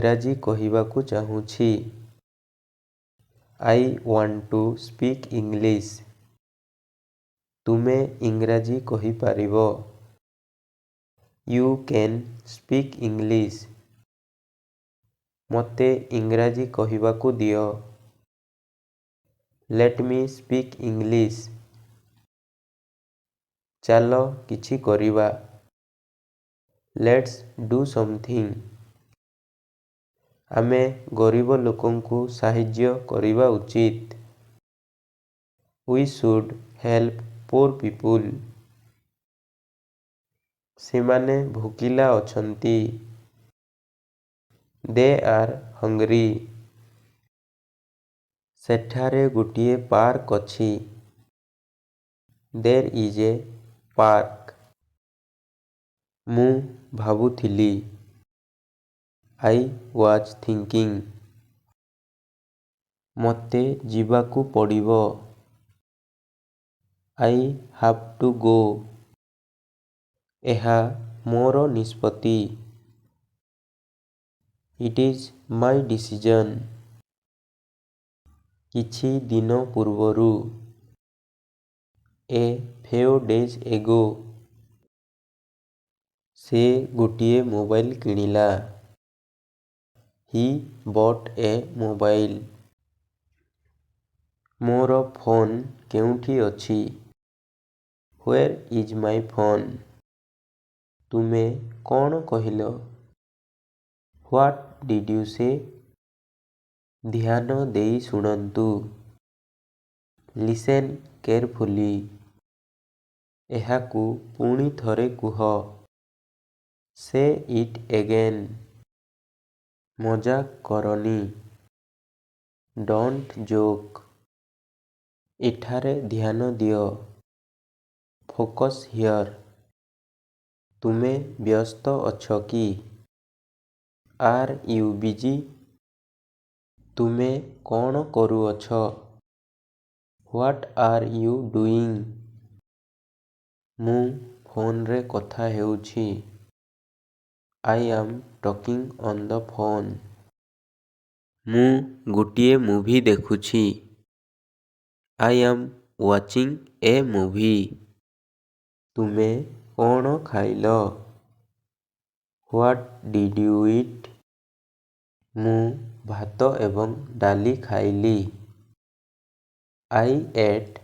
ଇଂରାଜୀ କହିବାକୁ ଚାହୁଁଛି। I want to speak English. ତୁମେ ଇଂରାଜୀ କହିପାରିବ। You can speak English. ମୋତେ ଇଂରାଜୀ କହିବାକୁ ଦିଅ। Let me speak English. ଚାଲ କିଛି କରିବା। Let's do something. ଆମେ ଗରିବ ଲୋକଙ୍କୁ ସାହାଯ୍ୟ କରିବା ଉଚିତ। We should help poor people. ସେମାନେ ଭୋକିଲା ଅଛନ୍ତି। They are hungry. ସେଠାରେ ଗୋଟିଏ ପାର୍କ ଅଛି। There is a park. ମୁଁ ଭାବୁଥିଲି। I was thinking. ମୋତେ ଯିବାକୁ ପଡ଼ିବ। I have to go. ଏହା ମୋର ନିଷ୍ପତ୍ତି। It is my decision. କିଛି ଦିନ ପୂର୍ବରୁ। A few days ago. ସେ ଗୋଟିଏ ମୋବାଇଲ କିଣିଲା। He bought a mobile. ମୋର ଫୋନ୍ କେଉଁଠି ଅଛି? Where is my phone? ତୁମେ କ'ଣ କହିଲ? What did you say? ଧ୍ୟାନ ଦେଇ ଶୁଣନ୍ତୁ। Listen carefully. ଏହାକୁ ପୁଣି ଥରେ କୁହ। Say it again. ମଜାକ କରନି। Don't joke. ଏଠାରେ ଧ୍ୟାନ ଦିଅ। Focus here. ତୁମେ ବ୍ୟସ୍ତ ଅଛ କି? Are you busy? ତୁମେ କ'ଣ କରୁଅଛ? What are you doing? ମୁଁ ଫୋନରେ କଥା ହେଉଛି। I am talking on the phone. ମୁଁ ଗୋଟିଏ ମୁଭି ଦେଖୁଛି। I am watching a movie. ତୁମେ କ'ଣ ଖାଇଲ? What did you eat? ମୁଁ ଭାତ ଏବଂ ଡାଲି ଖାଇଲି। I ate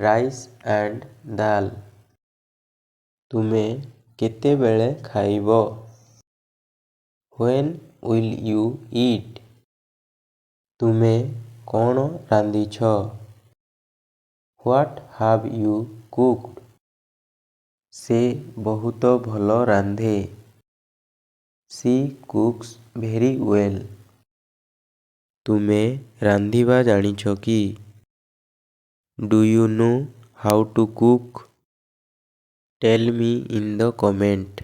rice and dal. ତୁମେ କେତେବେଳେ ଖାଇବ? When will you eat? ତୁମେ କ'ଣ ରାନ୍ଧିଛ? What have you cooked? ସେ ବହୁତ ଭଲ ରାନ୍ଧେ। She cooks very well. ତୁମେ ରାନ୍ଧିବା ଜାଣିଛ କି? Do you know how to cook? Tell me in the comment.